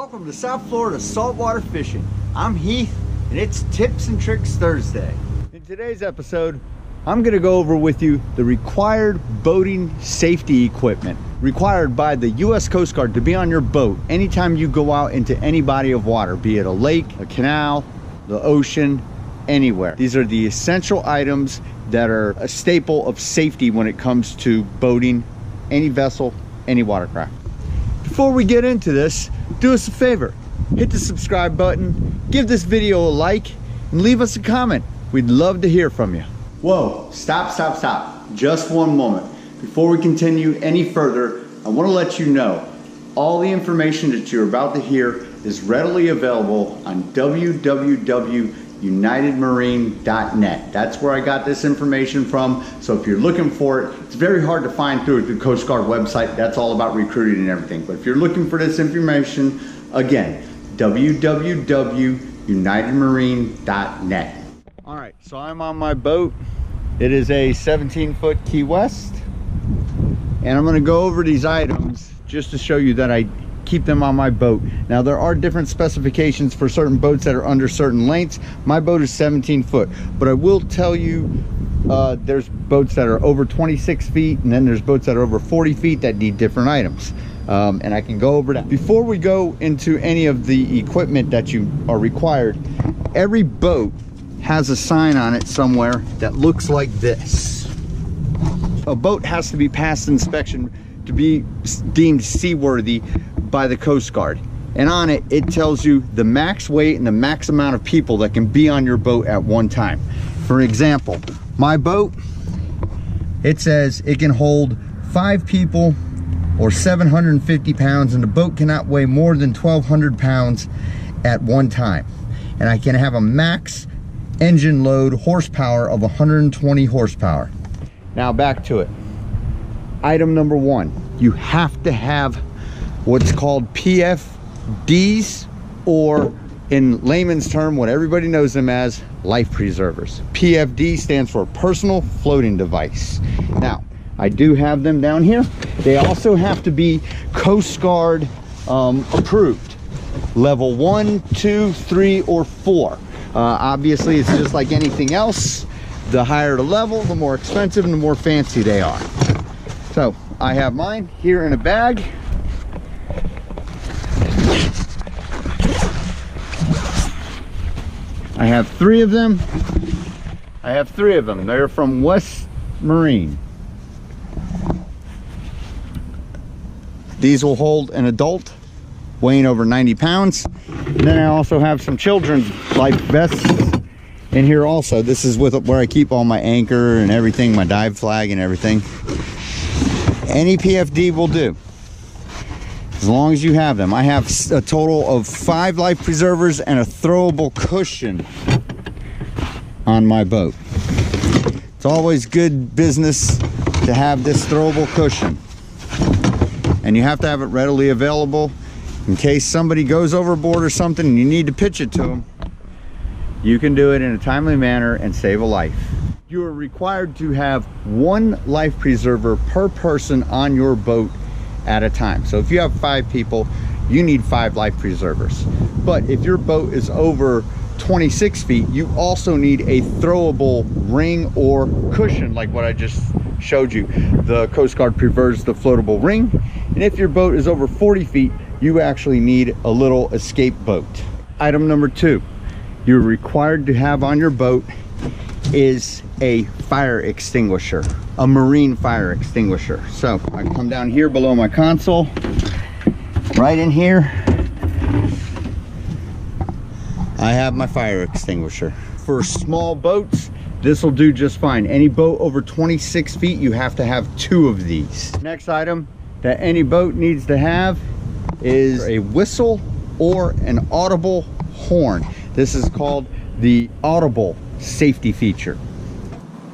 Welcome to South Florida Saltwater Fishing. I'm Heath, and it's Tips and Tricks Thursday. In today's episode, I'm going to go over with you the required boating safety equipment required by the U.S. Coast Guard to be on your boat anytime you go out into any body of water, be it a lake, a canal, the ocean, anywhere. These are the essential items that are a staple of safety when it comes to boating any vessel, any watercraft. Before we get into this, do us a favor, hit the subscribe button, give this video a like, and leave us a comment. We'd love to hear from you. Whoa, stop. Just one moment. Before we continue any further, I want to let you know all the information that you're about to hear is readily available on www.unitedmarine.net. That's where I got this information from. So if you're looking for it, it's very hard to find through the Coast Guard website. That's all about recruiting and everything. But if you're looking for this information, again, www.unitedmarine.net. All right, so I'm on my boat. It is a 17-foot Key West. And I'm gonna go over these items just to show you that I keep them on my boat. Now there are different specifications for certain boats that are under certain lengths. My boat is 17 foot, but I will tell you there's boats that are over 26 feet, and then there's boats that are over 40 feet that need different items. And I can go over that. Before we go into any of the equipment that you are required, every boat has a sign on it somewhere that looks like this. A boat has to be passed inspection to be deemed seaworthy by the Coast Guard, and on it tells you the max weight and the max amount of people that can be on your boat at one time. For example, my boat, it says it can hold 5 people or 750 pounds, and the boat cannot weigh more than 1,200 pounds at one time, and I can have a max engine load horsepower of 120 horsepower. Now back to it. Item number 1, you have to have what's called PFDs, or in layman's term, what everybody knows them as, life preservers. PFD stands for personal floating device. Now, I do have them down here. They also have to be Coast Guard approved. Level 1, 2, 3, or 4. Obviously, it's just like anything else. The higher the level, the more expensive and the more fancy they are. So I have mine here in a bag. I have 3 of them. They're from West Marine. These will hold an adult weighing over 90 pounds. And then I also have some children's life vests in here also. This is where I keep all my anchor and everything, my dive flag and everything. Any PFD will do, as long as you have them. I have a total of 5 life preservers and a throwable cushion on my boat. It's always good business to have this throwable cushion, and you have to have it readily available in case somebody goes overboard or something and you need to pitch it to them. You can do it in a timely manner and save a life. You are required to have 1 life preserver per person on your boat at a time. So if you have 5 people, you need 5 life preservers. But if your boat is over 26 feet, you also need a throwable ring or cushion like what I just showed you. The Coast Guard prefers the floatable ring. And if your boat is over 40 feet, you actually need a little escape boat. Item number 2 you're required to have on your boat is a fire extinguisher, a marine fire extinguisher. So I come down here below my console, right in here, I have my fire extinguisher. For small boats, this will do just fine. Any boat over 26 feet, you have to have 2 of these. Next item that any boat needs to have is a whistle or an audible horn. This is called the audible safety feature.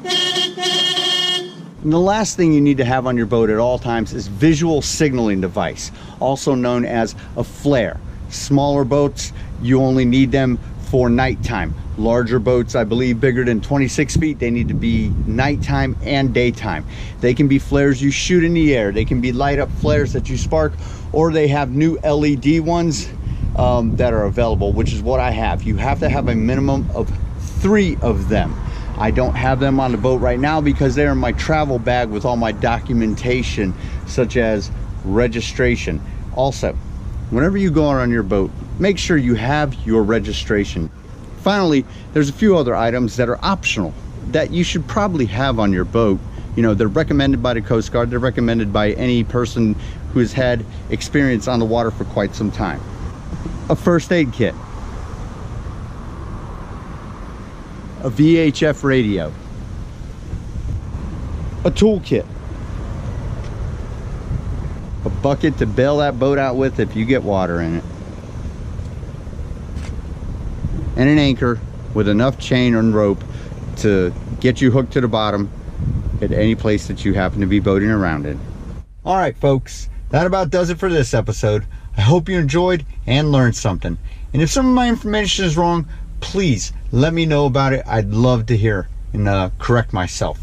And the last thing you need to have on your boat at all times is visual signaling device, also known as a flare. Smaller boats, you only need them for nighttime. Larger boats, I believe bigger than 26 feet, they need to be nighttime and daytime. They can be flares you shoot in the air. They can be light up flares that you spark, or they have new LED ones that are available, which is what I have. You have to have a minimum of 3 of them. I don't have them on the boat right now because they're in my travel bag with all my documentation, such as registration. Also, whenever you go out on your boat, make sure you have your registration. Finally, there's a few other items that are optional that you should probably have on your boat. You know, they're recommended by the Coast Guard, they're recommended by any person who has had experience on the water for quite some time. A first aid kit, a VHF radio, a toolkit, a bucket to bail that boat out with if you get water in it, and an anchor with enough chain and rope to get you hooked to the bottom at any place that you happen to be boating around in. All right, folks, that about does it for this episode. I hope you enjoyed and learned something. And if some of my information is wrong, please let me know about it. I'd love to hear and correct myself.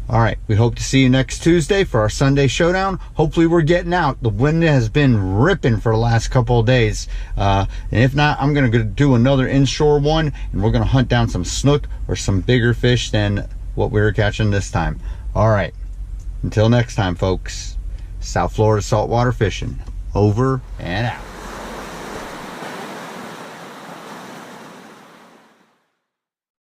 All right, we hope to see you next Tuesday for our Sunday showdown. Hopefully we're getting out. The wind has been ripping for the last couple of days. And if not, I'm going to do another inshore one, and we're going to hunt down some snook or some bigger fish than what we were catching this time. All right, until next time, folks, South Florida saltwater fishing, over and out.